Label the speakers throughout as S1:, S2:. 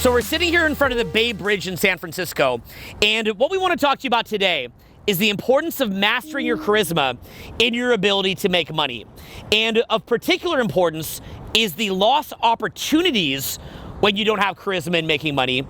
S1: So we're sitting here in front of the Bay Bridge in San Francisco, and what we want to talk to you about today is the importance of mastering your charisma in your ability to make money. And of particular importance is the lost opportunities when you don't have charisma in making money,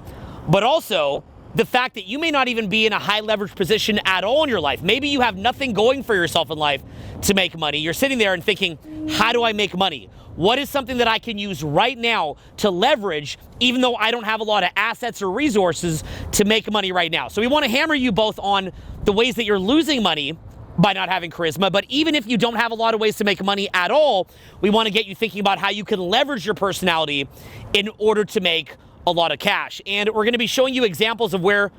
S1: but also the fact that you may not even be in a high leverage position at all in your life. Maybe you have nothing going for yourself in life to make money. You're sitting there and thinking, how do I make money? What is something that I can use right now to leverage, even though I don't have a lot of assets or resources to make money right now? So we want to hammer you both on the ways that you're losing money by not having charisma, but even if you don't have a lot of ways to make money at all, we want to get you thinking about how you can leverage your personality in order to make a lot of cash. And we're going to be showing you examples of where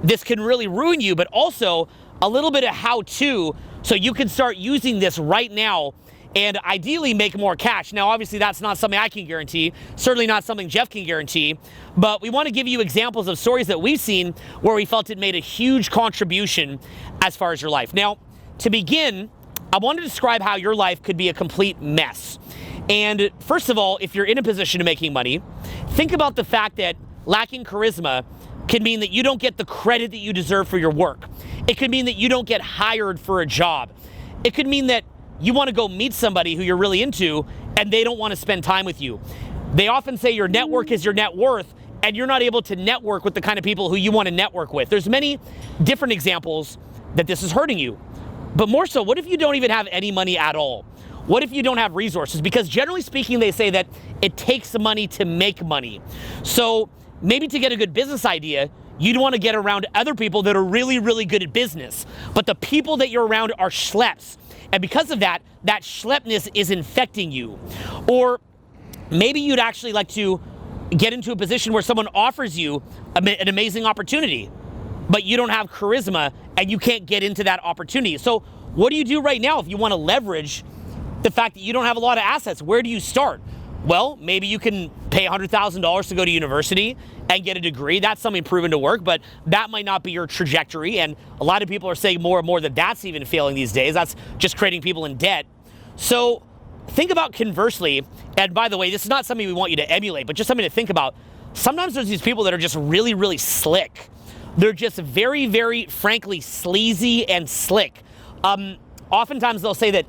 S1: this can really ruin you, but also a little bit of how-to so you can start using this right now and ideally make more cash. Now, obviously, that's not something I can guarantee, certainly not something Jeff can guarantee, but we want to give you examples of stories that we've seen where we felt it made a huge contribution as far as your life. Now, to begin, I want to describe how your life could be a complete mess. And first of all, if you're in a position of making money, think about the fact that lacking charisma can mean that you don't get the credit that you deserve for your work. It could mean that you don't get hired for a job. It could mean that you want to go meet somebody who you're really into and they don't want to spend time with you. They often say your network is your net worth, and you're not able to network with the kind of people who you want to network with. There's many different examples that this is hurting you. But more so, what if you don't even have any money at all? What if you don't have resources? Because generally speaking, they say that it takes money to make money. So maybe to get a good business idea, you'd want to get around other people that are really, really good at business. But the people that you're around are schleps. And because of that, that schleppness is infecting you. Or maybe you'd actually like to get into a position where someone offers you an amazing opportunity, but you don't have charisma and you can't get into that opportunity. So what do you do right now if you want to leverage the fact that you don't have a lot of assets? Where do you start? Well, maybe you can pay $100,000 to go to university and get a degree. That's something proven to work, but that might not be your trajectory. And a lot of people are saying more and more that that's even failing these days. That's just creating people in debt. So think about conversely, and by the way, this is not something we want you to emulate, but just something to think about. Sometimes there's these people that are just really, really slick. They're just very, very frankly sleazy and slick. Oftentimes they'll say that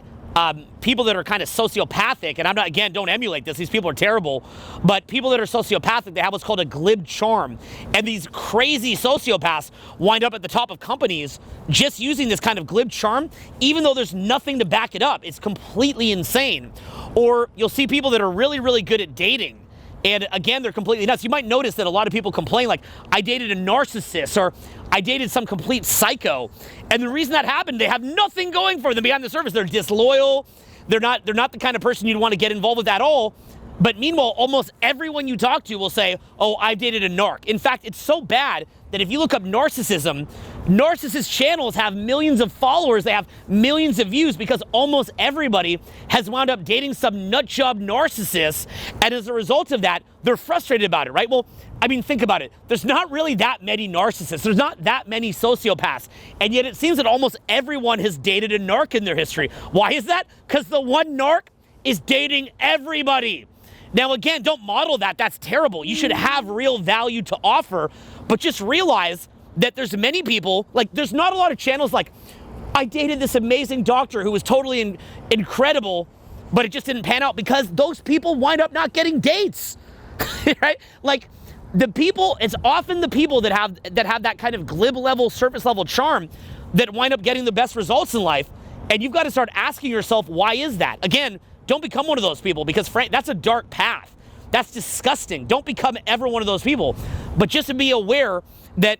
S1: people that are kind of sociopathic, and I'm not, again, don't emulate this, these people are terrible, but people that are sociopathic, they have what's called a glib charm. And these crazy sociopaths wind up at the top of companies just using this kind of glib charm, even though there's nothing to back it up. It's completely insane. Or you'll see people that are really, really good at dating. And again, they're completely nuts. You might notice that a lot of people complain like, I dated a narcissist, or I dated some complete psycho. And the reason that happened, they have nothing going for them behind the surface. They're disloyal. They're not the kind of person you'd want to get involved with at all. But meanwhile, almost everyone you talk to will say, oh, I dated a narc. In fact, it's so bad that if you look up narcissism, narcissist channels have millions of followers. They have millions of views because almost everybody has wound up dating some nutjob narcissist. And as a result of that, they're frustrated about it, right? Well, I mean, think about it. There's not really that many narcissists. There's not that many sociopaths. And yet it seems that almost everyone has dated a narc in their history. Why is that? Because the one narc is dating everybody. Now, again, don't model that. That's terrible. You should have real value to offer, but just realize that there's many people, like there's not a lot of channels like, I dated this amazing doctor who was totally incredible, but it just didn't pan out because those people wind up not getting dates, right? Like the people, it's often the people that have that kind of glib level, surface level charm that wind up getting the best results in life. And you've got to start asking yourself, why is that? Again, don't become one of those people because that's a dark path. That's disgusting. Don't become ever one of those people. But just to be aware that,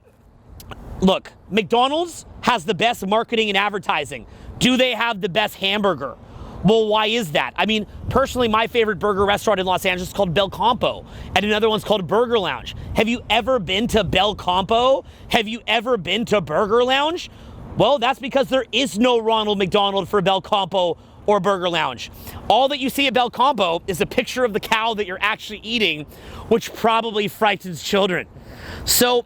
S1: look, McDonald's has the best marketing and advertising. Do they have the best hamburger? Well, why is that? I mean, personally, my favorite burger restaurant in Los Angeles is called Bel Campo, and another one's called Burger Lounge. Have you ever been to Bel Campo? Have you ever been to Burger Lounge? Well, that's because there is no Ronald McDonald for Bel Campo or Burger Lounge. All that you see at Bel Campo is a picture of the cow that you're actually eating, which probably frightens children. So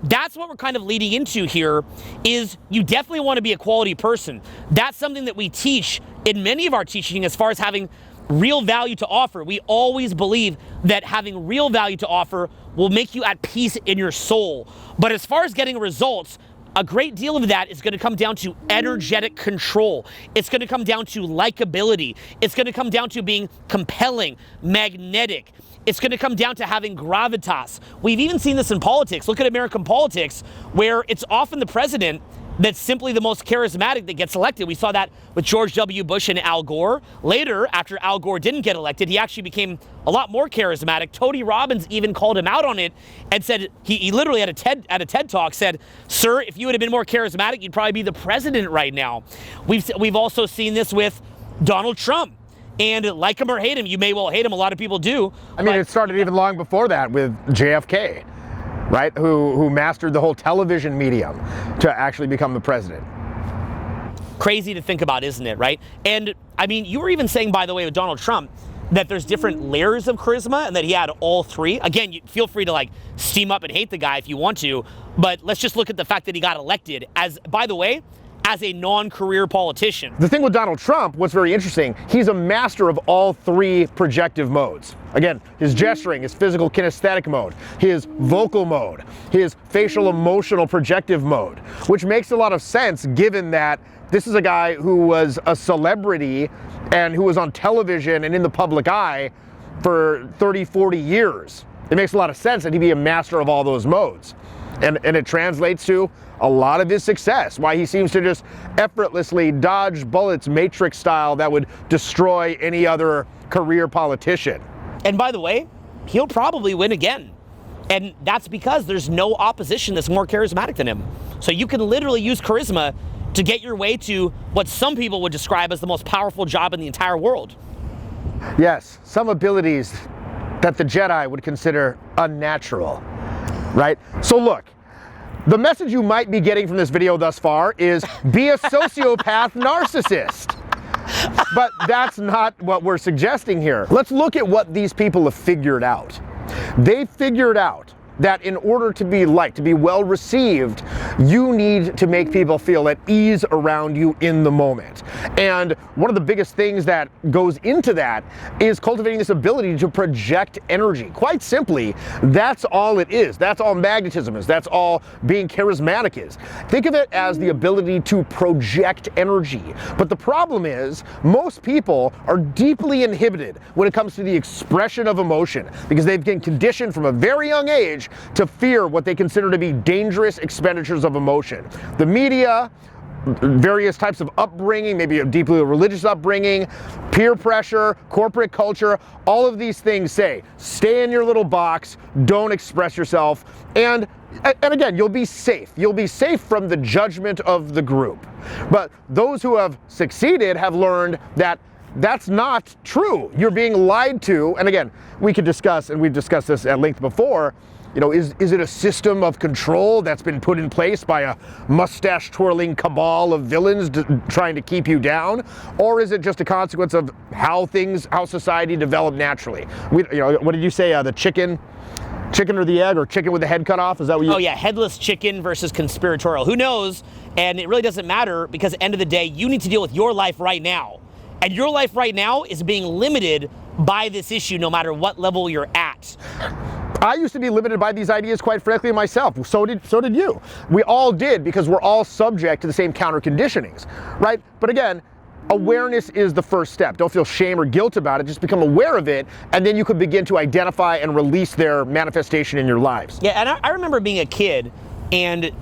S1: that's what we're kind of leading into here, is you definitely want to be a quality person. That's something that we teach in many of our teaching as far as having real value to offer. We always believe that having real value to offer will make you at peace in your soul. But as far as getting results, a great deal of that is going to come down to energetic control. It's going to come down to likability. It's going to come down to being compelling, magnetic. It's going to come down to having gravitas. We've even seen this in politics. Look at American politics, where it's often the president that's simply the most charismatic that gets elected. We saw that with George W. Bush and Al Gore. Later, after Al Gore didn't get elected, he actually became a lot more charismatic. Tony Robbins even called him out on it and said, he literally at a TED Talk said, "Sir, if you would have been more charismatic, you'd probably be the president right now." We've also seen this with Donald Trump. And like him or hate him, you may well hate him, a lot of people do.
S2: I mean, it started even long before that with JFK. Right, who mastered the whole television medium to actually become the president.
S1: Crazy to think about, isn't it, right? And I mean, you were even saying, by the way, with Donald Trump, that there's different layers of charisma and that he had all three. Again, you feel free to like steam up and hate the guy if you want to, but let's just look at the fact that he got elected as, by the way, as a non-career politician.
S2: The thing with Donald Trump, what's very interesting, he's a master of all three projective modes. Again, his gesturing, his physical kinesthetic mode, his vocal mode, his facial emotional projective mode, which makes a lot of sense given that this is a guy who was a celebrity and who was on television and in the public eye for 30, 40 years. It makes a lot of sense that he'd be a master of all those modes. And it translates to a lot of his success, why he seems to just effortlessly dodge bullets Matrix style that would destroy any other career politician.
S1: And by the way, he'll probably win again. And that's because there's no opposition that's more charismatic than him. So you can literally use charisma to get your way to what some people would describe as the most powerful job in the entire world.
S2: Yes, some abilities that the Jedi would consider unnatural, right? So look, the message you might be getting from this video thus far is be a sociopath narcissist. But that's not what we're suggesting here. Let's look at what these people have figured out. They figured out that in order to be liked, to be well received, you need to make people feel at ease around you in the moment. And one of the biggest things that goes into that is cultivating this ability to project energy. Quite simply, that's all it is. That's all magnetism is. That's all being charismatic is. Think of it as the ability to project energy. But the problem is, most people are deeply inhibited when it comes to the expression of emotion because they've been conditioned from a very young age to fear what they consider to be dangerous expenditures of emotion. The media, various types of upbringing, maybe a deeply religious upbringing, peer pressure, corporate culture, all of these things say, stay in your little box, don't express yourself, and again, you'll be safe. You'll be safe from the judgment of the group. But those who have succeeded have learned that that's not true. You're being lied to, and again, we could discuss, and we've discussed this at length before, you know, is it a system of control that's been put in place by a mustache-twirling cabal of villains trying to keep you down? Or is it just a consequence of how society developed naturally? What did you say, the chicken or the egg, or chicken with the head cut off? Is that what you...
S1: Oh yeah, headless chicken versus conspiratorial. Who knows? And it really doesn't matter because at the end of the day, you need to deal with your life right now. And your life right now is being limited by this issue no matter what level you're at.
S2: I used to be limited by these ideas, quite frankly, myself. So did you. We all did, because we're all subject to the same counter conditionings, right? But again, awareness is the first step. Don't feel shame or guilt about it. Just become aware of it, and then you could begin to identify and release their manifestation in your lives.
S1: Yeah, and I remember being a kid, and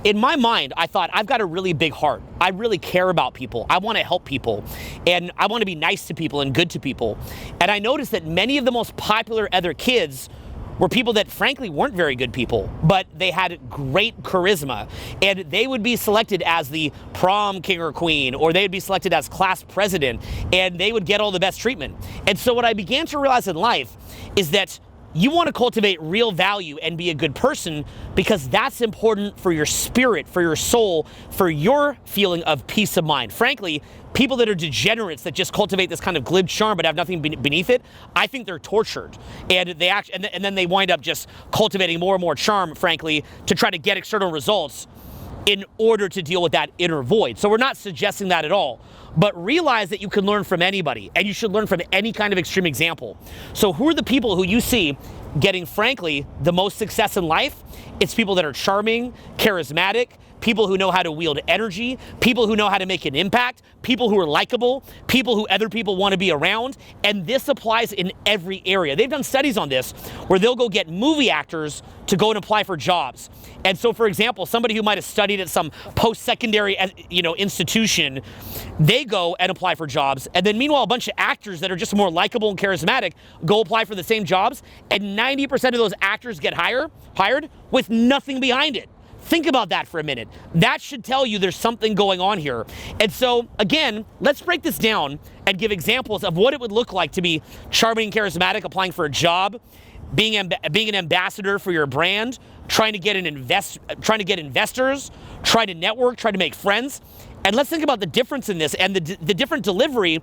S1: in my mind, I thought, I've got a really big heart. I really care about people. I want to help people. And I want to be nice to people and good to people. And I noticed that many of the most popular other kids were people that frankly weren't very good people, but they had great charisma. And they would be selected as the prom king or queen, or they would be selected as class president, and they would get all the best treatment. And so what I began to realize in life is that you want to cultivate real value and be a good person because that's important for your spirit, for your soul, for your feeling of peace of mind. Frankly, people that are degenerates that just cultivate this kind of glib charm but have nothing beneath it, I think they're tortured. And and then they wind up just cultivating more and more charm, frankly, to try to get external results in order to deal with that inner void. So we're not suggesting that at all. But realize that you can learn from anybody, and you should learn from any kind of extreme example. So who are the people who you see getting, frankly, the most success in life, it's people that are charming, charismatic, people who know how to wield energy, people who know how to make an impact, people who are likable, people who other people want to be around. And this applies in every area. They've done studies on this where they'll go get movie actors to go and apply for jobs. And so, for example, somebody who might have studied at some post-secondary, institution, they go and apply for jobs. And then meanwhile, a bunch of actors that are just more likable and charismatic go apply for the same jobs. And 90% of those actors get hired with nothing behind it. Think about that for a minute. That should tell you there's something going on here. And so, again, let's break this down and give examples of what it would look like to be charming and charismatic, applying for a job, being an ambassador for your brand, trying to get investors, trying to network, trying to make friends. And let's think about the difference in this and the different delivery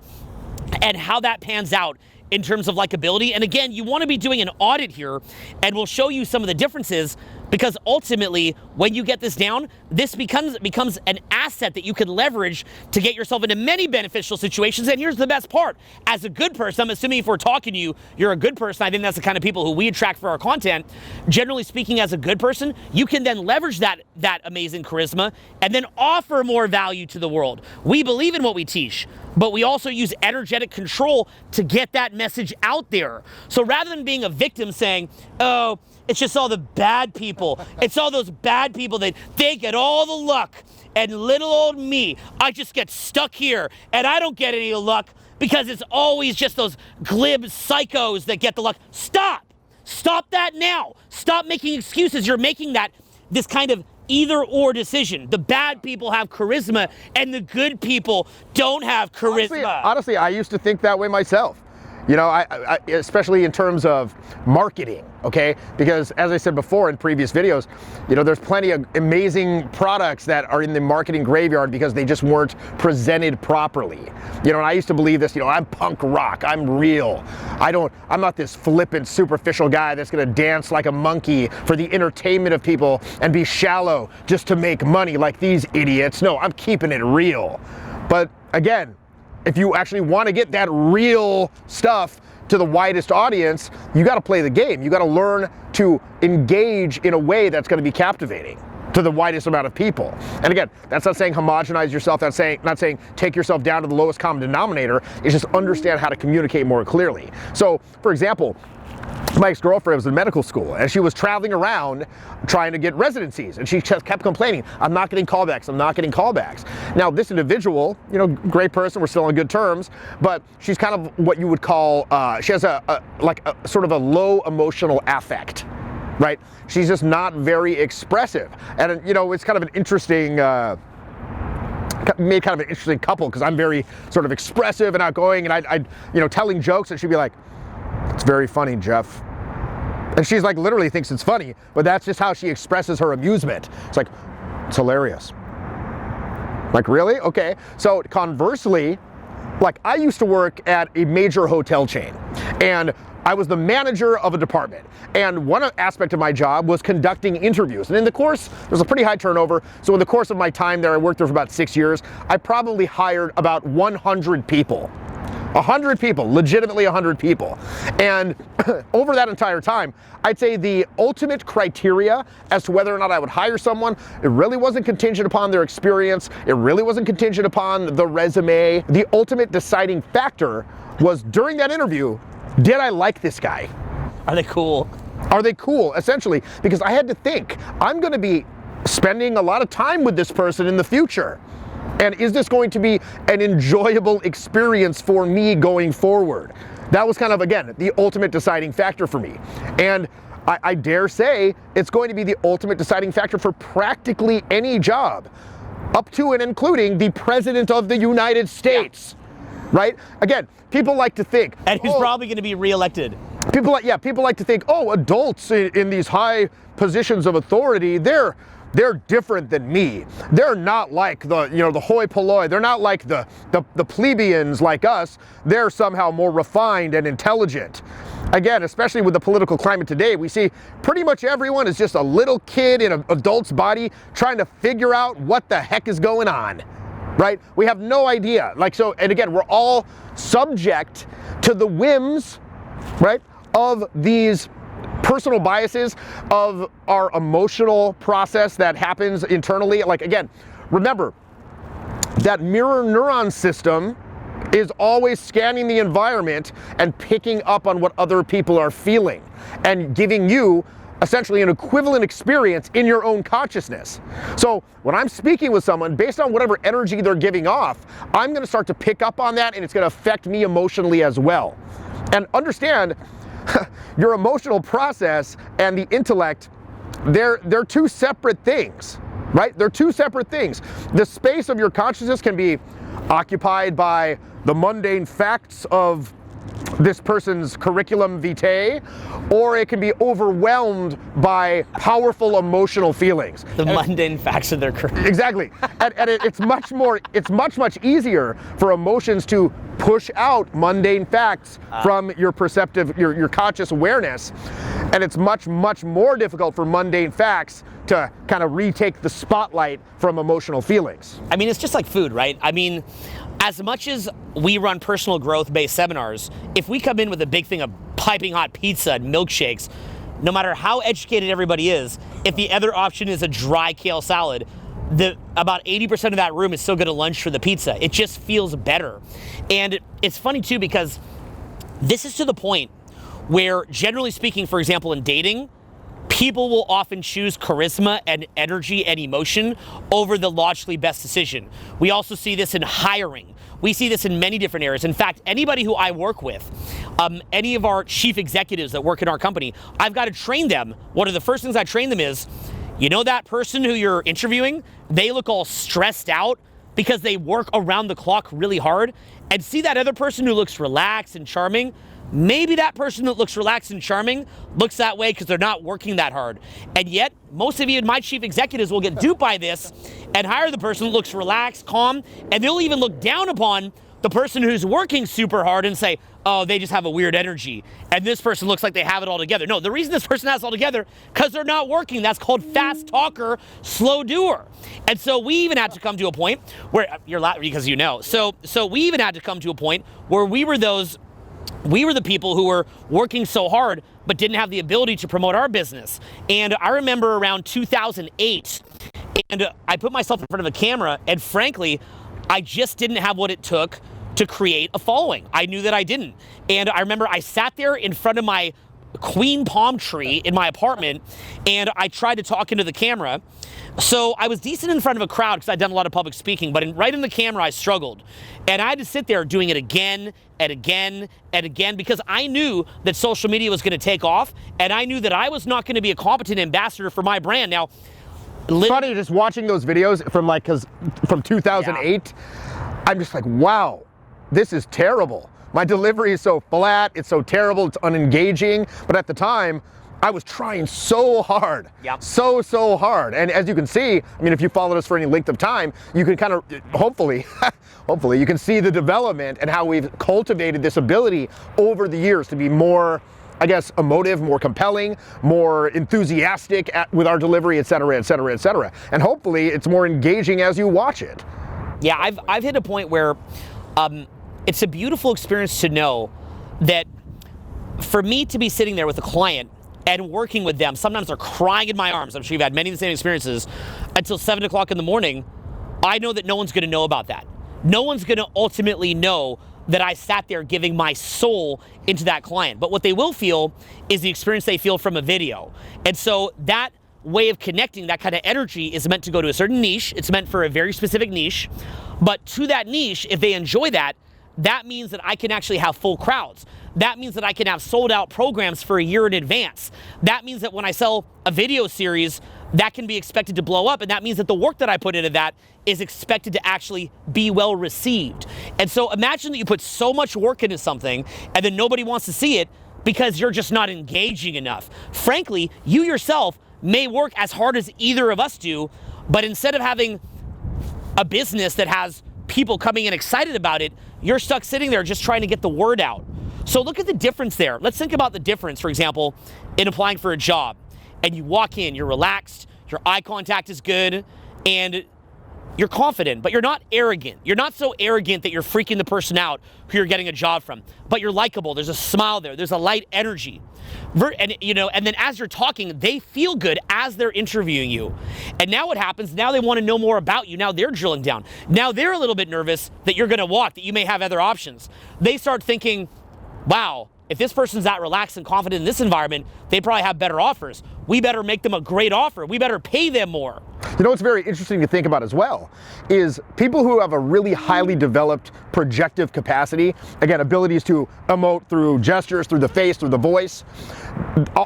S1: and how that pans out in terms of likability. And again, you want to be doing an audit here, and we'll show you some of the differences, because ultimately, when you get this down, this becomes an asset that you can leverage to get yourself into many beneficial situations. And here's the best part. As a good person, I'm assuming if we're talking to you, you're a good person. I think that's the kind of people who we attract for our content. Generally speaking, as a good person, you can then leverage that amazing charisma and then offer more value to the world. We believe in what we teach, but we also use energetic control to get that message out there. So rather than being a victim saying, oh, it's just all the bad people, it's all those bad people that they get all the luck, and little old me, I just get stuck here and I don't get any luck because it's always just those glib psychos that get the luck. Stop that now. Stop making excuses. You're making this kind of either or decision. The bad people have charisma and the good people don't have charisma.
S2: Honestly, I used to think that way myself. I especially in terms of marketing, okay? Because as I said before in previous videos, there's plenty of amazing products that are in the marketing graveyard because they just weren't presented properly. And I used to believe this, I'm punk rock, I'm real. I'm not this flippant, superficial guy that's gonna dance like a monkey for the entertainment of people and be shallow just to make money like these idiots. No, I'm keeping it real. But again, if you actually want to get that real stuff to the widest audience, you got to play the game. You got to learn to engage in a way that's going to be captivating to the widest amount of people. And again, that's not saying homogenize yourself. That's not saying take yourself down to the lowest common denominator. It's just understand how to communicate more clearly. So, for example, my ex-girlfriend was in medical school and she was traveling around trying to get residencies, and she just kept complaining, I'm not getting callbacks. Now this individual, great person, we're still on good terms, but she's kind of what you would call, she has a sort of a low emotional affect, right? She's just not very expressive. And it's kind of an interesting, made kind of an interesting couple, because I'm very sort of expressive and outgoing, and I'd telling jokes, and she'd be like, it's very funny, Jeff. And she's like, literally thinks it's funny, but that's just how she expresses her amusement. It's like, it's hilarious. Like, really? Okay. So conversely, like, I used to work at a major hotel chain, and I was the manager of a department. And one aspect of my job was conducting interviews. And in the course, there's a pretty high turnover. So in the course of my time there, I worked there for about 6 years. I probably hired about 100 people. 100 people, legitimately 100 people. And over that entire time, I'd say the ultimate criteria as to whether or not I would hire someone, it really wasn't contingent upon their experience. It really wasn't contingent upon the resume. The ultimate deciding factor was, during that interview, did I like this guy?
S1: Are they cool?
S2: Are they cool, essentially? Because I had to think, I'm gonna be spending a lot of time with this person in the future. And is this going to be an enjoyable experience for me going forward? That was kind of, again, the ultimate deciding factor for me. And I dare say it's going to be the ultimate deciding factor for practically any job, up to and including the President of the United States, right? Again, people like to think.
S1: And he's probably going to be reelected.
S2: People like to think, oh, adults in these high positions of authority, they're different than me. They're not like the hoi polloi. They're not like the plebeians like us. They're somehow more refined and intelligent. Again, especially with the political climate today, we see pretty much everyone is just a little kid in an adult's body trying to figure out what the heck is going on, right? We have no idea. And again, we're all subject to the whims, right, of these personal biases of our emotional process that happens internally. Like, again, remember that mirror neuron system is always scanning the environment and picking up on what other people are feeling and giving you essentially an equivalent experience in your own consciousness. So when I'm speaking with someone, based on whatever energy they're giving off, I'm going to start to pick up on that, and it's going to affect me emotionally as well. And understand, your emotional process and the intellect, they're two separate things, right? They're two separate things. The space of your consciousness can be occupied by the mundane facts of this person's curriculum vitae, or it can be overwhelmed by powerful emotional feelings.
S1: The mundane facts of their career.
S2: Exactly. And it's much easier for emotions to push out mundane facts from your perceptive, your conscious awareness. And it's much more difficult for mundane facts to kind of retake the spotlight from emotional feelings.
S1: I mean, it's just like food, right? I mean, as much as we run personal growth-based seminars, if we come in with a big thing of piping hot pizza and milkshakes, no matter how educated everybody is, if the other option is a dry kale salad, about 80% of that room is still gonna lunge for the pizza. It just feels better. And it's funny too, because this is to the point where, generally speaking, for example, in dating, people will often choose charisma and energy and emotion over the logically best decision. We also see this in hiring. We see this in many different areas. In fact, anybody who I work with, any of our chief executives that work in our company, I've got to train them. One of the first things I train them is, you know that person who you're interviewing, they look all stressed out because they work around the clock really hard, and see that other person who looks relaxed and charming. Maybe that person that looks relaxed and charming looks that way because they're not working that hard. And yet, most of you, my chief executives, will get duped by this and hire the person that looks relaxed, calm, and they'll even look down upon the person who's working super hard and say, oh, they just have a weird energy, and this person looks like they have it all together. No, the reason this person has it all together, because they're not working. That's called fast talker, slow doer. And so we even had to come to a point where, you're laughing because you know, so we even had to come to a point where we were the people who were working so hard but didn't have the ability to promote our business. And I remember around 2008, and I put myself in front of a camera, and frankly, I just didn't have what it took to create a following. I knew that I didn't. And I remember I sat there in front of my queen palm tree in my apartment, and I tried to talk into the camera. So I was decent in front of a crowd because I'd done a lot of public speaking, but right in the camera, I struggled. And I had to sit there doing it again and again and again, because I knew that social media was going to take off, and I knew that I was not going to be a competent ambassador for my brand. Now,
S2: it's funny just watching those videos from 2008, yeah. I'm just like, wow, this is terrible. My delivery is so flat, it's so terrible, it's unengaging. But at the time, I was trying so hard,
S1: yep.
S2: so hard. And as you can see, I mean, if you followed us for any length of time, you can kind of, hopefully you can see the development and how we've cultivated this ability over the years to be more, I guess, emotive, more compelling, more enthusiastic with our delivery, et cetera, et cetera, et cetera. And hopefully it's more engaging as you watch it.
S1: Yeah, I've hit a point where it's a beautiful experience to know that for me to be sitting there with a client and working with them, sometimes they're crying in my arms. I'm sure you've had many of the same experiences until 7 o'clock in the morning. I know that no one's going to know about that. No one's going to ultimately know that I sat there giving my soul into that client. But what they will feel is the experience they feel from a video. And so that way of connecting, that kind of energy, is meant to go to a certain niche. It's meant for a very specific niche. But to that niche, if they enjoy that, that means that I can actually have full crowds. That means that I can have sold out programs for a year in advance. That means that when I sell a video series, that can be expected to blow up. And that means that the work that I put into that is expected to actually be well received. And so imagine that you put so much work into something and then nobody wants to see it because you're just not engaging enough. Frankly, you yourself may work as hard as either of us do, but instead of having a business that has people coming in excited about it, you're stuck sitting there just trying to get the word out. So look at the difference there. Let's think about the difference, for example, in applying for a job. And you walk in, you're relaxed, your eye contact is good, and you're confident, but you're not arrogant. You're not so arrogant that you're freaking the person out who you're getting a job from, but you're likable. There's a smile there. There's a light energy. And and then as you're talking, they feel good as they're interviewing you. And now what happens? Now they want to know more about you. Now they're drilling down. Now they're a little bit nervous that you're going to walk, that you may have other options. They start thinking, wow, if this person's that relaxed and confident in this environment, they probably have better offers. We better make them a great offer. We better pay them more.
S2: You know what's very interesting to think about as well is people who have a really highly developed projective capacity, again, abilities to emote through gestures, through the face, through the voice.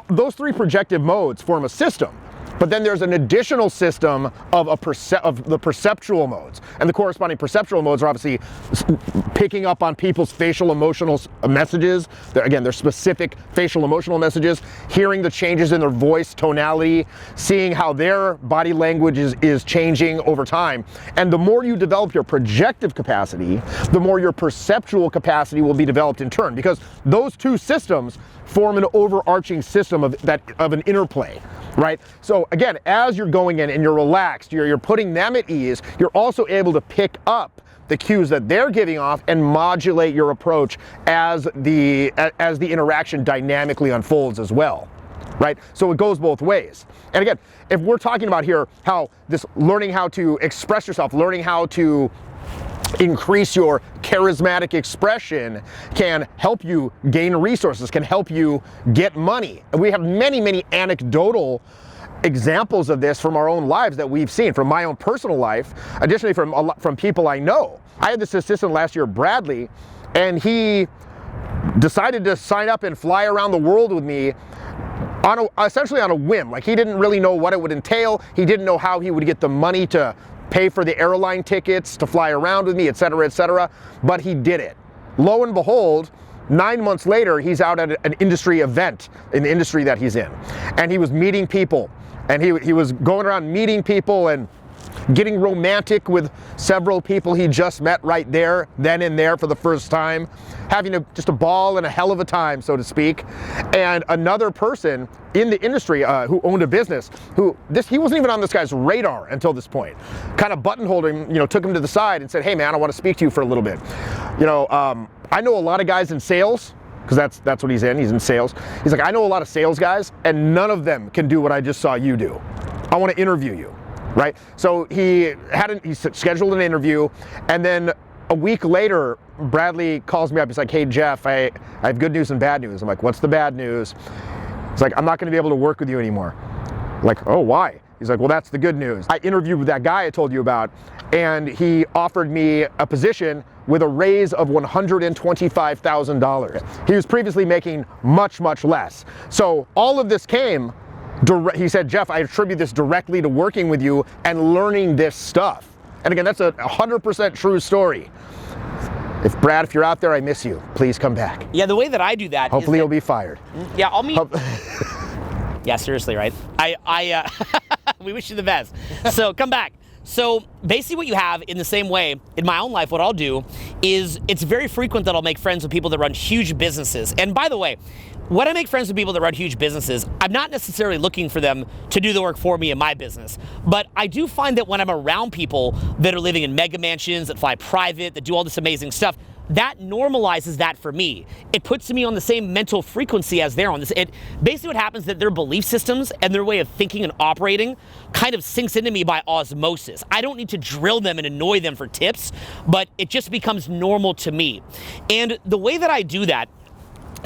S2: Those three projective modes form a system. But then there's an additional system of the perceptual modes. And the corresponding perceptual modes are obviously picking up on people's facial emotional messages. Again, they're specific facial emotional messages, hearing the changes in their voice, tonality, seeing how their body language is changing over time. And the more you develop your projective capacity, the more your perceptual capacity will be developed in turn, because those two systems form an overarching system of an interplay. Right? So again, as you're going in and you're relaxed, you're putting them at ease, you're also able to pick up the cues that they're giving off and modulate your approach as the interaction dynamically unfolds as well. Right? So it goes both ways. And again, if we're talking about here how this learning how to express yourself, learning how to increase your charismatic expression can help you gain resources, can help you get money. And we have many, many anecdotal examples of this from our own lives that we've seen, from my own personal life, additionally from people I know. I had this assistant last year, Bradley, and he decided to sign up and fly around the world with me essentially on a whim. Like, he didn't really know what it would entail. He didn't know how he would get the money to pay for the airline tickets to fly around with me, et cetera, but he did it. Lo and behold, 9 months later, he's out at an industry event in the industry that he's in. And he was meeting people, and he was going around meeting people and getting romantic with several people he just met right there, then and there for the first time, having just a ball and a hell of a time, so to speak. And another person in the industry who owned a business, he wasn't even on this guy's radar until this point, kind of buttonholed him, took him to the side and said, hey man, I want to speak to you for a little bit. I know a lot of guys in sales, because that's what he's in sales. He's like, I know a lot of sales guys, and none of them can do what I just saw you do. I want to interview you. Right? So he scheduled an interview, and then a week later, Bradley calls me up. He's like, hey Jeff, I have good news and bad news. I'm like, what's the bad news? He's like, I'm not going to be able to work with you anymore. I'm like, oh, why? He's like, well, that's the good news. I interviewed with that guy I told you about, and he offered me a position with a raise of $125,000. He was previously making much, much less. So all of this came. He said, Jeff, I attribute this directly to working with you and learning this stuff. And again, that's a 100% true story. Brad, if you're out there, I miss you. Please come back.
S1: Yeah, the way that I do that.
S2: Hopefully you'll be fired.
S1: Yeah, I'll meet. Yeah, seriously, right? We wish you the best. So come back. So basically what you have in the same way, in my own life, what I'll do is it's very frequent that I'll make friends with people that run huge businesses. And by the way, when I make friends with people that run huge businesses, I'm not necessarily looking for them to do the work for me in my business. But I do find that when I'm around people that are living in mega mansions, that fly private, that do all this amazing stuff, that normalizes that for me. It puts me on the same mental frequency as they're on. Basically what happens is that their belief systems and their way of thinking and operating kind of sinks into me by osmosis. I don't need to drill them and annoy them for tips, but it just becomes normal to me. And the way that I do that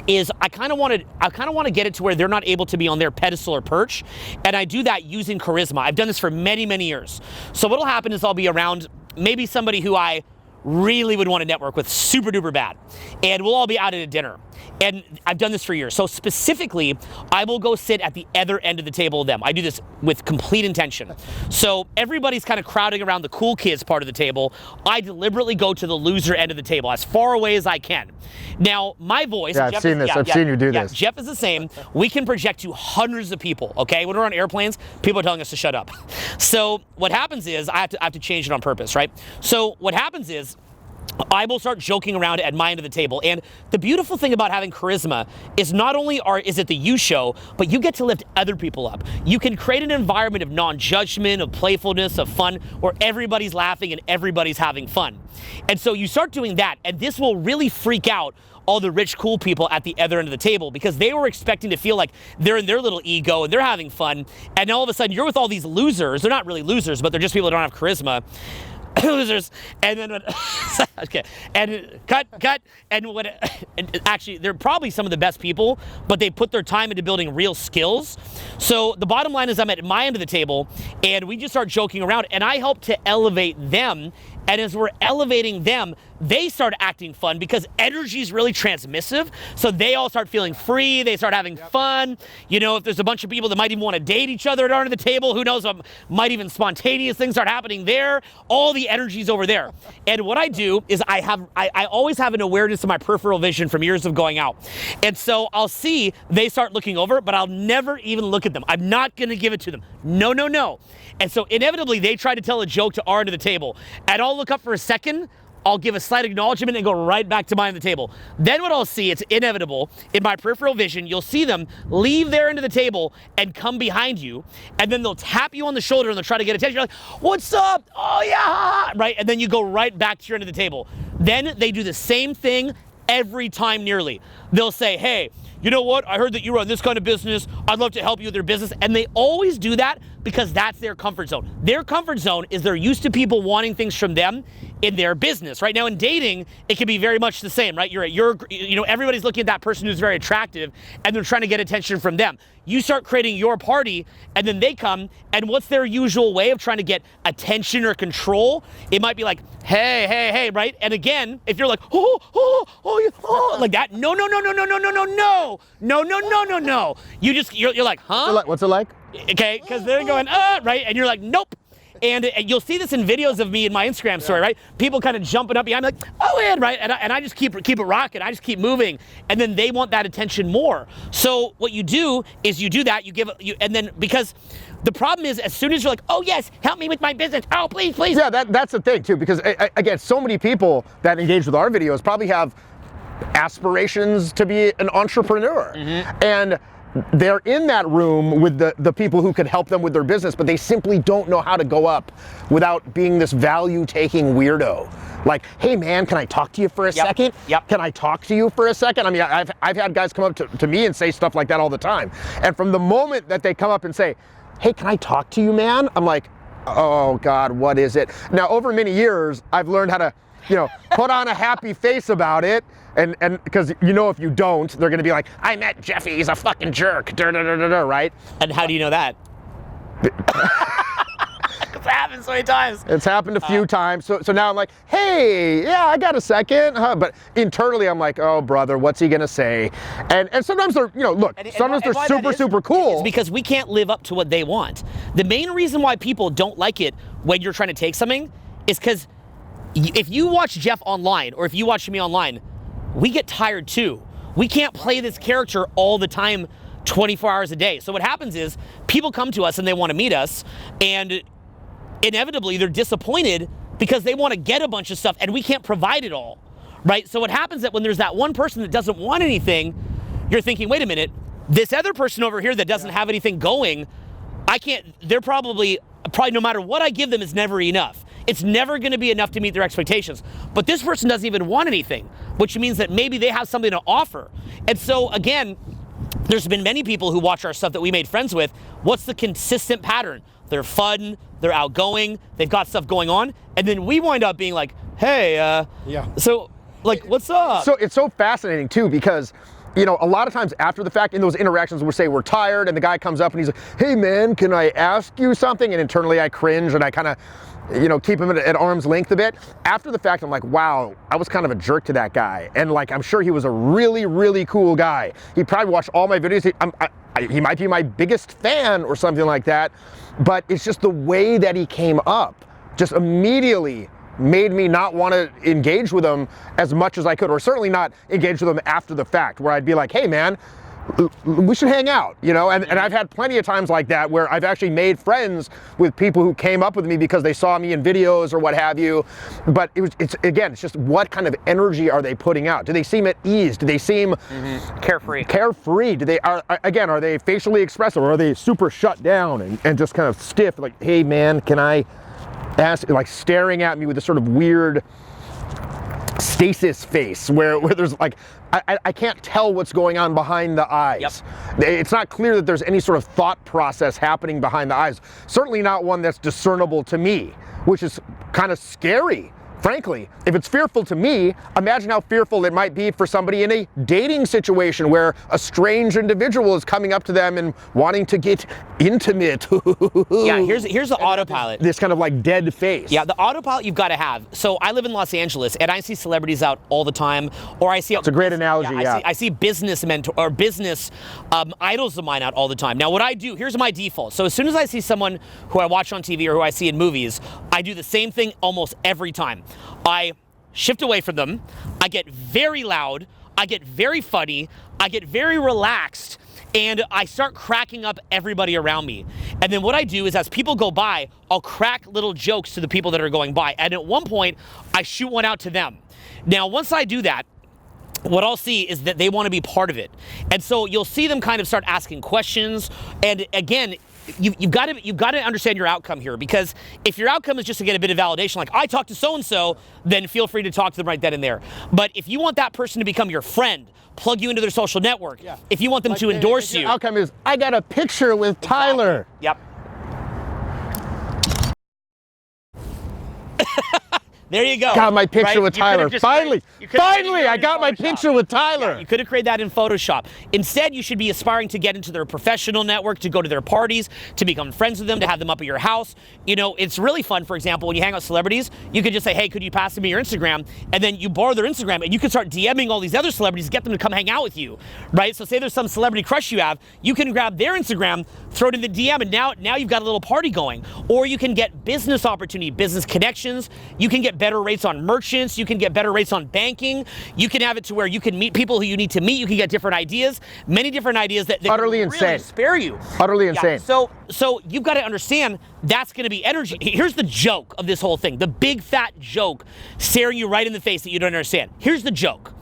S1: is I kind of want to get it to where they're not able to be on their pedestal or perch, and I do that using charisma. I've done this for many, many years. So what'll happen is I'll be around maybe somebody who I really would want to network with super duper bad, and we'll all be out at a dinner. And I've done this for years. So specifically, I will go sit at the other end of the table with them. I do this with complete intention. So everybody's kind of crowding around the cool kids part of the table. I deliberately go to the loser end of the table, as far away as I can. Now, my voice...
S2: Yeah, I've seen this. I've seen you do this.
S1: Jeff is the same. We can project to hundreds of people, okay? When we're on airplanes, people are telling us to shut up. So what happens is, I have to change it on purpose, right? So what happens is, I will start joking around at my end of the table. And the beautiful thing about having charisma is not only is it the you show, but you get to lift other people up. You can create an environment of non-judgment, of playfulness, of fun, where everybody's laughing and everybody's having fun. And so you start doing that, and this will really freak out all the rich, cool people at the other end of the table, because they were expecting to feel like they're in their little ego and they're having fun. And all of a sudden you're with all these losers. They're not really losers, but they're just people that don't have charisma. Losers. And then when, okay, and cut, and when and actually they're probably some of the best people, but they put their time into building real skills. So the bottom line is I'm at my end of the table and we just start joking around, and I help to elevate them. And as we're elevating them, they start acting fun because energy is really transmissive. So they all start feeling free. They start having fun. You know, if there's a bunch of people that might even want to date each other at under the table, who knows, might even spontaneous things start happening there. All the energy's over there. And what I do is I always have an awareness of my peripheral vision from years of going out. And so I'll see they start looking over, but I'll never even look at them. I'm not going to give it to them. No, no, no. And so inevitably they try to tell a joke to our end of the table. And I'll look up for a second, I'll give a slight acknowledgement and go right back to my end of the table. Then what I'll see, it's inevitable, in my peripheral vision, you'll see them leave their end of the table and come behind you, and then they'll tap you on the shoulder and they'll try to get attention. You're like, what's up? Oh yeah, right? And then you go right back to your end of the table. Then they do the same thing every time nearly. They'll say, hey, you know what? I heard that you run this kind of business. I'd love to help you with your business. And they always do that because that's their comfort zone. Their comfort zone is they're used to people wanting things from them in their business. Right now in dating, it can be very much the same, right? Everybody's looking at that person who's very attractive and they're trying to get attention from them. You start creating your party and then they come, and what's their usual way of trying to get attention or control? It might be like, hey, right? And again, if you're like, like that, no. You're like, huh?
S2: What's it like?
S1: Okay, because they're going, right? And you're like, nope. And you'll see this in videos of me in my Instagram story, right? People kind of jumping up behind me like, oh, and right? And I just keep it rocking. I just keep moving. And then they want that attention more. So what you do is you do that, and then because the problem is as soon as you're like, oh yes, help me with my business. Oh, please.
S2: Yeah, that's the thing too, because again, so many people that engage with our videos probably have aspirations to be an entrepreneur. Mm-hmm. And they're in that room with the people who could help them with their business, but they simply don't know how to go up without being this value-taking weirdo. Like, hey man, can I talk to you for a second?
S1: Yep.
S2: Can I talk to you for a second? I mean, I've had guys come up to me and say stuff like that all the time. And from the moment that they come up and say, hey, can I talk to you, man? I'm like, oh God, what is it? Now, over many years, I've learned how to, put on a happy face about it. And because if you don't, they're gonna be like, I met Jeffy, he's a fucking jerk, right?
S1: And how do you know that? It's happened so many times.
S2: It's happened a few times. So now I'm like, hey, yeah, I got a second. But internally I'm like, oh brother, what's he gonna say? And sometimes they're, sometimes they're super cool.
S1: It's because we can't live up to what they want. The main reason why people don't like it when you're trying to take something is because if you watch Jeff online or if you watch me online, we get tired too. We can't play this character all the time, 24 hours a day. So what happens is people come to us and they want to meet us, and inevitably they're disappointed because they want to get a bunch of stuff and we can't provide it all, right? So what happens is that when there's that one person that doesn't want anything, you're thinking, wait a minute, this other person over here that doesn't have anything going, they're probably no matter what I give them is never enough. It's never going to be enough to meet their expectations. But this person doesn't even want anything, which means that maybe they have something to offer. And so again, there's been many people who watch our stuff that we made friends with. What's the consistent pattern? They're fun, they're outgoing, they've got stuff going on, and then we wind up being like, hey, so like, what's up?
S2: So it's so fascinating too, because a lot of times after the fact in those interactions we'll say we're tired and the guy comes up and he's like, hey man, can I ask you something? And internally I cringe and I kind of keep him at arm's length a bit. After the fact, I'm like, wow, I was kind of a jerk to that guy. And like, I'm sure he was a really, really cool guy. He probably watched all my videos. He might be my biggest fan or something like that. But it's just the way that he came up just immediately made me not want to engage with him as much as I could, or certainly not engage with him after the fact, where I'd be like, hey man, we should hang out, and I've had plenty of times like that where I've actually made friends with people who came up with me because they saw me in videos or what have you. But it's just what kind of energy are they putting out? Do they seem at ease? Do they seem carefree? Are they facially expressive, or are they super shut down and just kind of stiff, like, hey man, can I ask, like staring at me with this sort of weird stasis face where there's like, I can't tell what's going on behind the eyes.
S1: Yep.
S2: It's not clear that there's any sort of thought process happening behind the eyes. Certainly not one that's discernible to me, which is kind of scary. Frankly, if it's fearful to me, imagine how fearful it might be for somebody in a dating situation where a strange individual is coming up to them and wanting to get intimate.
S1: Yeah, here's the autopilot.
S2: This kind of like dead face.
S1: Yeah, the autopilot you've got to have. So I live in Los Angeles, and I see celebrities out all the time, or I see.
S2: It's a great analogy. Yeah,
S1: I see business mentor or business idols of mine out all the time. Now, what I do, here's my default. So as soon as I see someone who I watch on TV or who I see in movies, I do the same thing almost every time. I shift away from them. I get very loud. I get very funny. I get very relaxed. And I start cracking up everybody around me. And then what I do is as people go by, I'll crack little jokes to the people that are going by. And at one point, I shoot one out to them. Now, once I do that, what I'll see is that they want to be part of it. And so you'll see them kind of start asking questions. And again, you've got to understand your outcome here, because if your outcome is just to get a bit of validation, like I talked to so-and-so, then feel free to talk to them right then and there. But if you want that person to become your friend, plug you into their social network, if you want them to endorse you.
S2: Your outcome is, I got a picture with Tyler.
S1: Yep. There you go.
S2: Got my picture with Tyler. Finally, I got my
S1: Photoshop.
S2: picture with Tyler.
S1: Yeah, you could have created that in Photoshop. Instead, you should be aspiring to get into their professional network, to go to their parties, to become friends with them, to have them up at your house. You know, it's really fun, for example, when you hang out with celebrities, you could just say, hey, could you pass me your Instagram? And then you borrow their Instagram, and you can start DMing all these other celebrities, get them to come hang out with you, right? So say there's some celebrity crush you have, you can grab their Instagram, throw it in the DM, and now you've got a little party going. Or you can get business opportunity, business connections. You can get better rates on merchants. You can get better rates on banking. You can have it to where you can meet people who you need to meet. You can get different ideas, many different ideas that
S2: utterly
S1: can
S2: insane.
S1: Really spare you.
S2: Utterly insane.
S1: So you've got to understand that's going to be energy. Here's the joke of this whole thing, the big fat joke staring you right in the face that you don't understand. Here's the joke.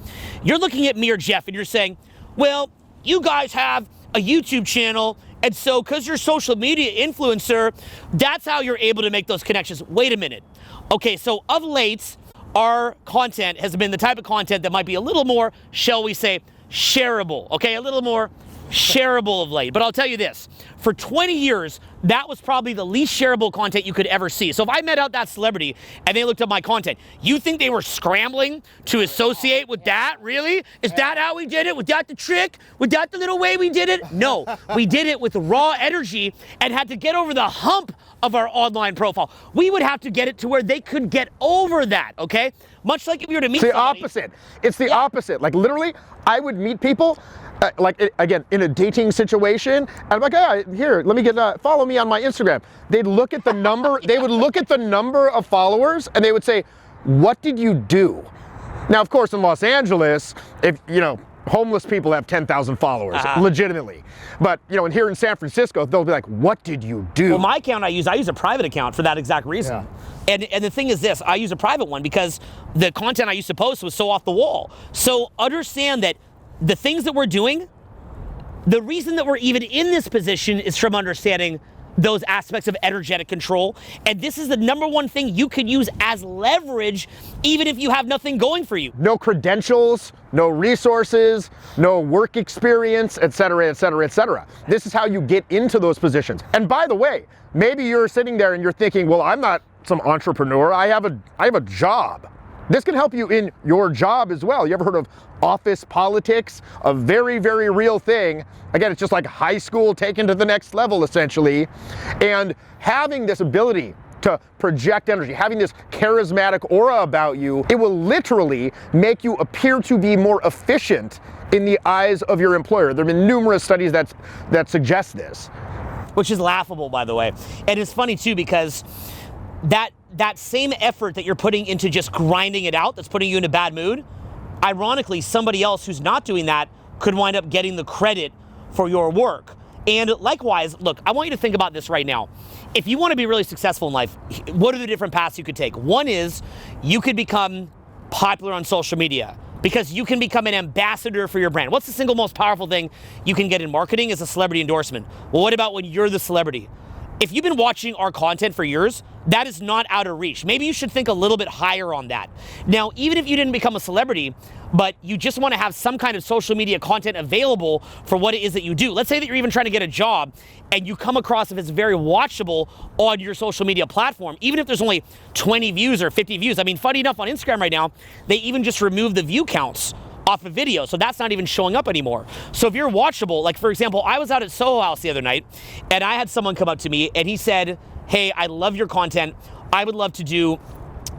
S1: You're looking at me or Jeff and you're saying, well, you guys have a YouTube channel, and so because you're a social media influencer, that's how you're able to make those connections. Wait a minute. Okay, so of late, our content has been the type of content that might be a little more, shall we say, shareable, okay? A little more shareable of late. But I'll tell you this, for 20 years, that was probably the least shareable content you could ever see. So if I met out that celebrity and they looked at my content, you think they were scrambling to associate with that? Really? Is that how we did it? Was that the trick? Was that the little way we did it? No, we did it with raw energy and had to get over the hump of our online profile. We would have to get it to where they could get over that, okay? Much like if you were to meet somebody.
S2: Opposite. It's the opposite. Like literally, I would meet people, again, in a dating situation, and I'm like, hey, here, let me get, follow me on my Instagram. They'd look at the number, they would look at the number of followers, and they would say, what did you do? Now, of course, in Los Angeles, if, you know, homeless people have 10,000 followers, legitimately. But, you know, and here in San Francisco, they'll be like, what did you do?
S1: Well, my account I use a private account for that exact reason. Yeah. And the thing is this, I use a private one because the content I used to post was so off the wall. So understand that the things that we're doing, the reason that we're even in this position is from understanding those aspects of energetic control. And this is the number one thing you can use as leverage, even if you have nothing going for you.
S2: No credentials, no resources, no work experience, et cetera, et cetera, et cetera. This is how you get into those positions. And by the way, maybe you're sitting there and you're thinking, well, I'm not some entrepreneur, I have a job. This can help you in your job as well. You ever heard of office politics? A very, very real thing. Again, it's just like high school taken to the next level, essentially. And having this ability to project energy, having this charismatic aura about you, it will literally make you appear to be more efficient in the eyes of your employer. There have been numerous studies that suggest this.
S1: Which is laughable, by the way. And it's funny, too, because that same effort that you're putting into just grinding it out, that's putting you in a bad mood, ironically, somebody else who's not doing that could wind up getting the credit for your work. And likewise, look, I want you to think about this right now. If you want to be really successful in life, what are the different paths you could take? One is you could become popular on social media because you can become an ambassador for your brand. What's the single most powerful thing you can get in marketing is a celebrity endorsement. Well, what about when you're the celebrity? if you've been watching our content for years, that is not out of reach. Maybe you should think a little bit higher on that. Now, even if you didn't become a celebrity, but you just want to have some kind of social media content available for what it is that you do. Let's say that you're even trying to get a job and you come across if it's very watchable on your social media platform, even if there's only 20 views or 50 views. I mean, funny enough, on Instagram right now, they even just removed the view counts off a video, so that's not even showing up anymore. So if you're watchable, like for example, I was out at Soho House the other night, and I had someone come up to me, and he said, hey, I love your content. I would love to do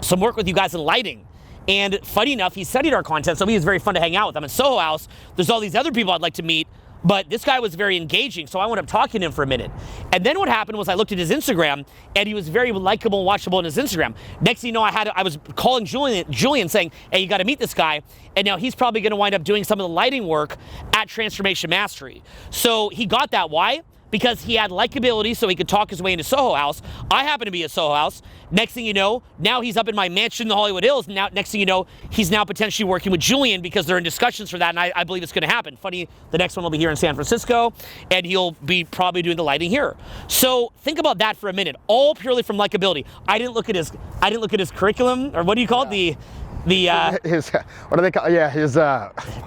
S1: some work with you guys in lighting. And funny enough, he studied our content, so he was very fun to hang out with. I'm at Soho House. There's all these other people I'd like to meet, but this guy was very engaging, so I wound up talking to him for a minute. And then what happened was I looked at his Instagram, and he was very likable and watchable on his Instagram. Next thing you know, I was calling Julian saying, hey, you got to meet this guy. And now he's probably going to wind up doing some of the lighting work at Transformation Mastery. So he got that. Why? Because he had likability, so he could talk his way into Soho House. I happen to be at Soho House. Next thing you know, now he's up in my mansion in the Hollywood Hills. Now, next thing you know, he's now potentially working with Julian because they're in discussions for that, and I believe it's going to happen. Funny, the next one will be here in San Francisco, and he'll be probably doing the lighting here. So think about that for a minute, all purely from likability. I didn't look at his curriculum, or what do you call it?
S2: His what do they call? Yeah, his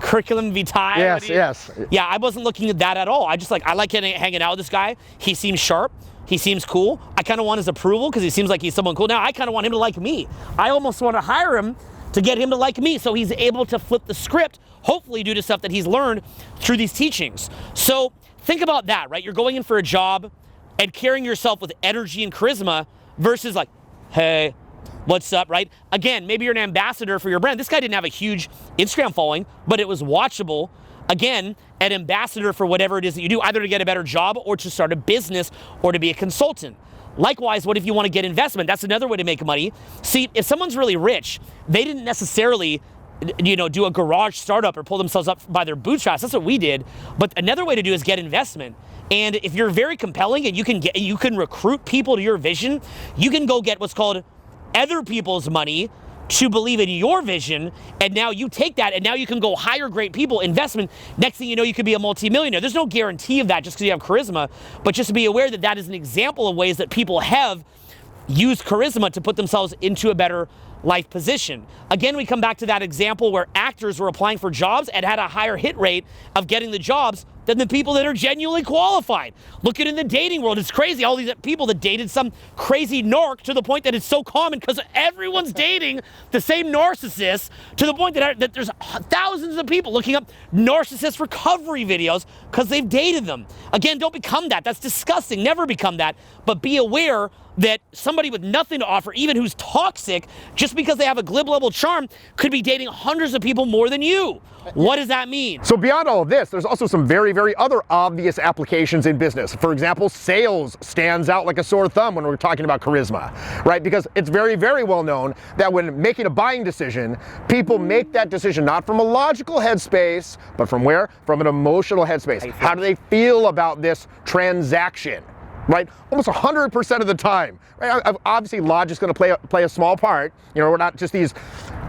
S1: curriculum vitae.
S2: Yes.
S1: Yeah, I wasn't looking at that at all. I like hanging out with this guy. He seems sharp. He seems cool. I kind of want his approval because he seems like he's someone cool. Now I kind of want him to like me. I almost want to hire him to get him to like me, so he's able to flip the script, hopefully due to stuff that he's learned through these teachings. So think about that, right? You're going in for a job and carrying yourself with energy and charisma versus like, hey, what's up, right? Again, maybe you're an ambassador for your brand. This guy didn't have a huge Instagram following, but it was watchable. Again, an ambassador for whatever it is that you do, either to get a better job or to start a business or to be a consultant. Likewise, what if you want to get investment? That's another way to make money. See, if someone's really rich, they didn't necessarily, do a garage startup or pull themselves up by their bootstraps. That's what we did. But another way to do is get investment. And if you're very compelling and you can recruit people to your vision, you can go get what's called other people's money to believe in your vision, and now you take that and now you can go hire great people, investment. Next thing you know, you could be a multimillionaire. There's no guarantee of that just because you have charisma, but just to be aware that that is an example of ways that people have used charisma to put themselves into a better life position. Again, we come back to that example where actors were applying for jobs and had a higher hit rate of getting the jobs than the people that are genuinely qualified. Look at it in the dating world. It's crazy. All these people that dated some crazy narc to the point that it's so common because everyone's dating the same narcissist to the point that there's thousands of people looking up narcissist recovery videos because they've dated them. Again, don't become that. That's disgusting. Never become that. But be aware that somebody with nothing to offer, even who's toxic, just because they have a glib level charm, could be dating hundreds of people more than you. What does that mean?
S2: So beyond all of this, there's also some very, very other obvious applications in business. For example, sales stands out like a sore thumb when we're talking about charisma, right? Because it's very, very well known that when making a buying decision, people make that decision not from a logical headspace, but from where? From an emotional headspace. How do they feel about this transaction? Right? Almost 100% of the time. Right? Obviously, logic's going to play a small part. We're not just these,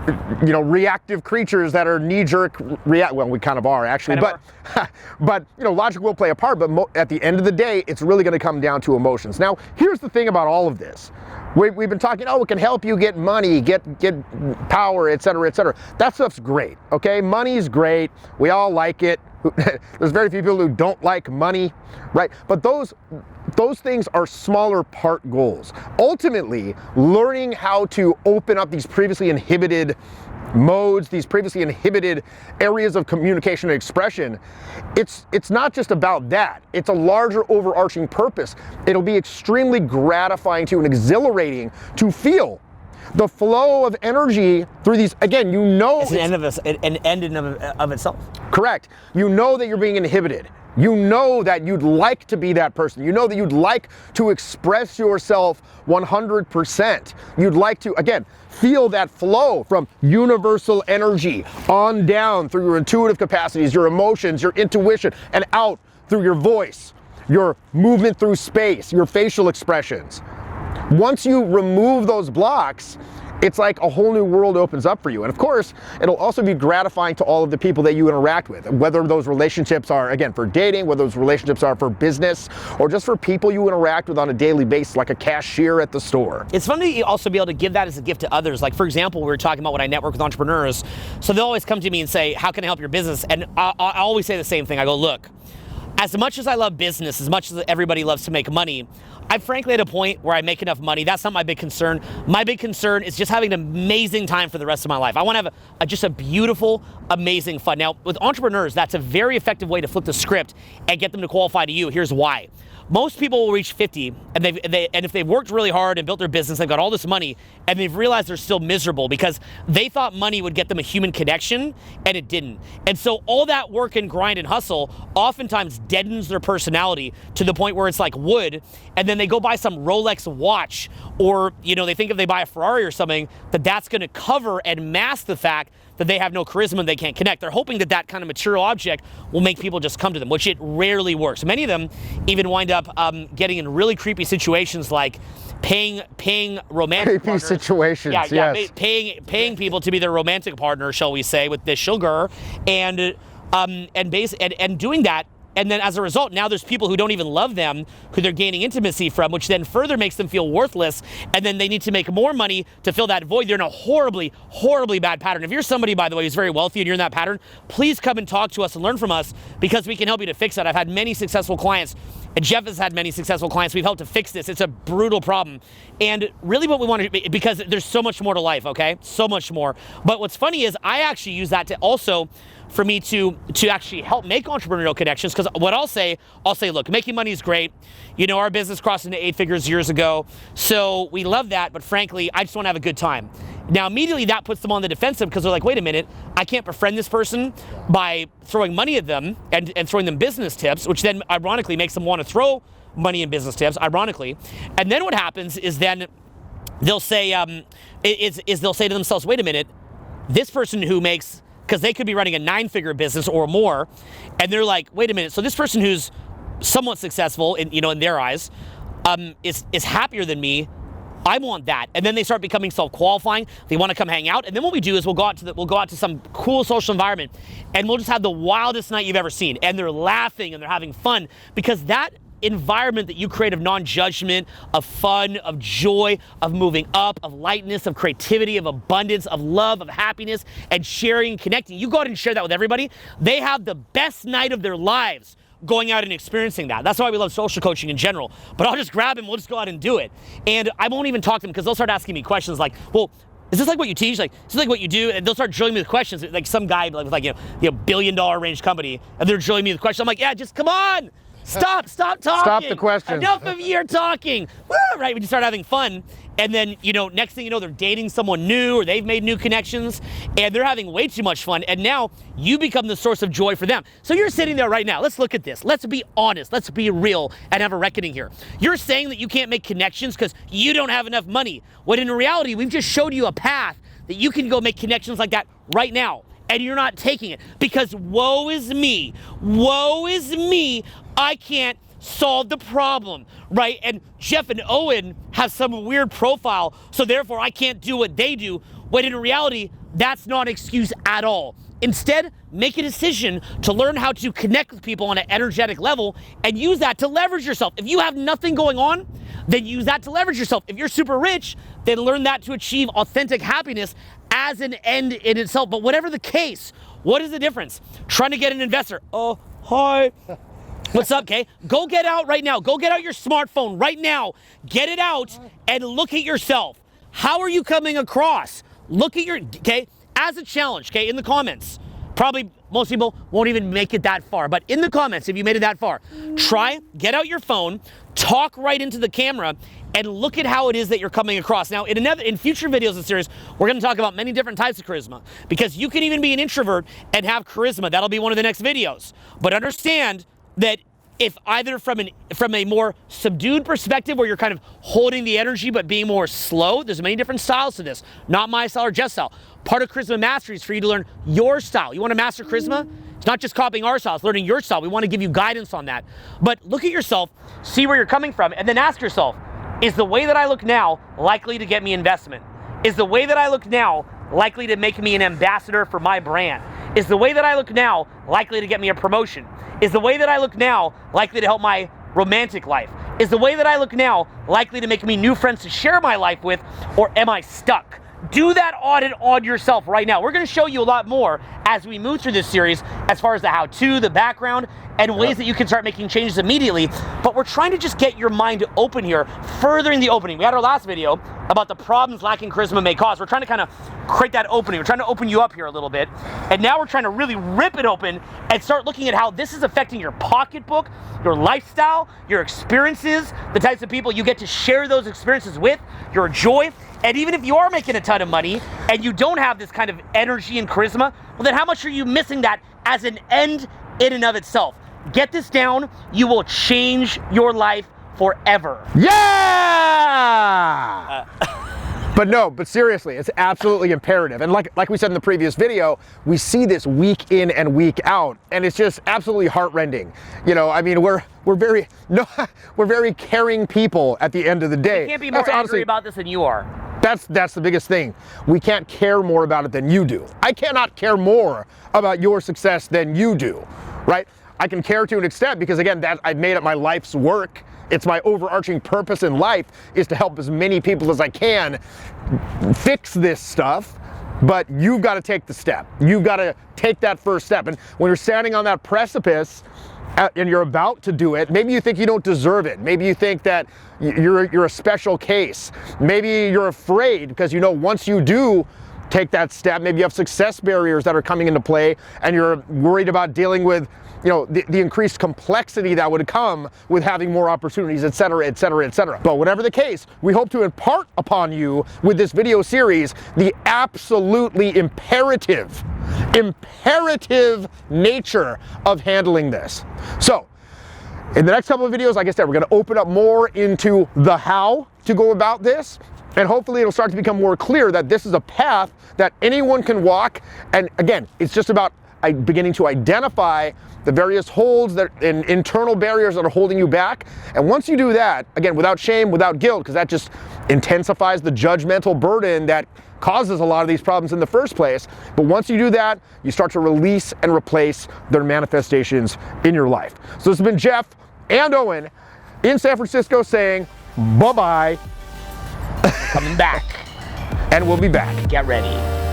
S2: reactive creatures that are knee-jerk react. Well, we kind of are actually, but logic will play a part. But at the end of the day, it's really going to come down to emotions. Now, here's the thing about all of this. We've been talking, it can help you get money, get power, et cetera, et cetera. That stuff's great. Okay, money's great. We all like it. There's very few people who don't like money, right? But those things are smaller part goals. Ultimately, learning how to open up these previously inhibited modes, these previously inhibited areas of communication and expression, it's not just about that. It's a larger overarching purpose. It'll be extremely gratifying to you and exhilarating to feel the flow of energy through these. Again, it's
S1: an end in of itself.
S2: Correct. You know that you're being inhibited. You know that you'd like to be that person. You know that you'd like to express yourself 100%. You'd like to, again, feel that flow from universal energy on down through your intuitive capacities, your emotions, your intuition, and out through your voice, your movement through space, your facial expressions. Once you remove those blocks, it's like a whole new world opens up for you. And of course, it'll also be gratifying to all of the people that you interact with, whether those relationships are, again, for dating, whether those relationships are for business, or just for people you interact with on a daily basis, like a cashier at the store.
S1: It's fun to also be able to give that as a gift to others. Like, for example, we were talking about when I network with entrepreneurs. So they'll always come to me and say, how can I help your business? And I always say the same thing. I go, look, as much as I love business, as much as everybody loves to make money, I'm frankly at a point where I make enough money. That's not my big concern. My big concern is just having an amazing time for the rest of my life. I want to have just a beautiful, amazing fun. Now, with entrepreneurs, that's a very effective way to flip the script and get them to qualify to you. Here's why. Most people will reach 50, and if they've worked really hard and built their business, they've got all this money, and they've realized they're still miserable because they thought money would get them a human connection, and it didn't. And so all that work and grind and hustle oftentimes deadens their personality to the point where it's like wood, and then they go buy some Rolex watch, or they think if they buy a Ferrari or something, that's going to cover and mask the fact that they have no charisma and they can't connect. They're hoping that kind of material object will make people just come to them, which it rarely works. Many of them even wind up getting in really creepy situations, like paying romantic
S2: creepy partners. Situations, yes.
S1: Paying people to be their romantic partner, shall we say, with this sugar, and doing that. And then as a result, now there's people who don't even love them, who they're gaining intimacy from, which then further makes them feel worthless. And then they need to make more money to fill that void. They're in a horribly, horribly bad pattern. If you're somebody, by the way, who's very wealthy and you're in that pattern, please come and talk to us and learn from us, because we can help you to fix that. I've had many successful clients, and Jeff has had many successful clients. We've helped to fix this. It's a brutal problem. And really what we want to, because there's so much more to life, okay? So much more. But what's funny is I actually use that to also, for me to actually help make entrepreneurial connections. Because what I'll say, look, making money is great. Our business crossed into 8 figures years ago, so we love that, but frankly, I just want to have a good time. Now, immediately that puts them on the defensive, because they're like, wait a minute, I can't befriend this person by throwing money at them and throwing them business tips, which then ironically makes them want to throw money and business tips, ironically. And then what happens is then they'll say, they'll say to themselves, wait a minute, this person who makes, because they could be running a 9-figure business or more, and they're like, wait a minute, so this person who's somewhat successful in their eyes is happier than me. I want that. And then they start becoming self-qualifying. They want to come hang out. And then what we do is we'll go out to some cool social environment, and we'll just have the wildest night you've ever seen. And they're laughing and they're having fun, because that environment that you create of non-judgment, of fun, of joy, of moving up, of lightness, of creativity, of abundance, of love, of happiness, and sharing and connecting. You go out and share that with everybody. They have the best night of their lives going out and experiencing that. That's why we love social coaching in general. But I'll just grab them, we'll just go out and do it. And I won't even talk to them, because they'll start asking me questions like, well, is this like what you teach? Like, is this like what you do? And they'll start drilling me with questions. Like some guy with like $1 billion range company, and they're drilling me with questions. I'm like, yeah, just come on. Stop talking.
S2: Stop the questions.
S1: Enough of your talking. Woo, right? We just start having fun. And then, next thing you know, they're dating someone new, or they've made new connections, and they're having way too much fun. And now you become the source of joy for them. So you're sitting there right now. Let's look at this. Let's be honest. Let's be real and have a reckoning here. You're saying that you can't make connections because you don't have enough money. When in reality, we've just showed you a path that you can go make connections like that right now. And you're not taking it, because woe is me, I can't solve the problem, right? And Jeff and Owen have some weird profile, so therefore I can't do what they do, when in reality, that's not an excuse at all. Instead, make a decision to learn how to connect with people on an energetic level and use that to leverage yourself. If you have nothing going on, then use that to leverage yourself. If you're super rich, then learn that to achieve authentic happiness as an end in itself. But whatever the case, what is the difference? Trying to get an investor. Oh, hi. What's up, Kay? Go get out right now. Go get out your smartphone right now. Get it out and look at yourself. How are you coming across? Look at okay, as a challenge, okay, in the comments. Probably most people won't even make it that far, but in the comments, if you made it that far, get out your phone, talk right into the camera, and look at how it is that you're coming across. Now, in future videos of the series, we're going to talk about many different types of charisma, because you can even be an introvert and have charisma. That'll be one of the next videos. But understand that if either from a more subdued perspective, where you're kind of holding the energy but being more slow, there's many different styles to this. Not my style or Jeff's style. Part of Charisma Mastery is for you to learn your style. You want to master charisma? It's not just copying our style, it's learning your style. We want to give you guidance on that. But look at yourself, see where you're coming from, and then ask yourself, is the way that I look now likely to get me investment? Is the way that I look now likely to make me an ambassador for my brand? Is the way that I look now likely to get me a promotion? Is the way that I look now likely to help my romantic life? Is the way that I look now likely to make me new friends to share my life with, or am I stuck? Do that audit on yourself right now. We're gonna show you a lot more as we move through this series as far as the how-to, the background, and ways that you can start making changes immediately. But we're trying to just get your mind open here, furthering the opening. We had our last video about the problems lacking charisma may cause. We're trying to kind of create that opening. We're trying to open you up here a little bit. And now we're trying to really rip it open and start looking at how this is affecting your pocketbook, your lifestyle, your experiences, the types of people you get to share those experiences with, your joy. And even if you are making a ton of money and you don't have this kind of energy and charisma, well then how much are you missing that as an end in and of itself? Get this down, you will change your life forever.
S2: Yeah! But seriously, it's absolutely imperative. And like we said in the previous video, we see this week in and week out, and it's just absolutely heartrending. You know, I mean, we're very caring people at the end of the day.
S1: You can't be more angry about this than you are.
S2: That's the biggest thing. We can't care more about it than you do. I cannot care more about your success than you do, right? I can care to an extent because, again, that I've made it my life's work. It's my overarching purpose in life is to help as many people as I can fix this stuff. But you've got to take the step. You've got to take that first step. And when you're standing on that precipice and you're about to do it, maybe you think you don't deserve it. Maybe you think that you're a special case. Maybe you're afraid because you know once you do take that step, maybe you have success barriers that are coming into play and you're worried about dealing with the increased complexity that would come with having more opportunities, et cetera, et cetera, et cetera. But whatever the case, we hope to impart upon you with this video series the absolutely imperative nature of handling this. So, in the next couple of videos, like I said, we're going to open up more into the how to go about this. And hopefully it'll start to become more clear that this is a path that anyone can walk. And again, it's just about beginning to identify the various holds and internal barriers that are holding you back. And once you do that, again, without shame, without guilt, because that just intensifies the judgmental burden that causes a lot of these problems in the first place. But once you do that, you start to release and replace their manifestations in your life. So this has been Jeff and Owen in San Francisco saying bye-bye.
S1: Coming back.
S2: And we'll be back.
S1: Get ready.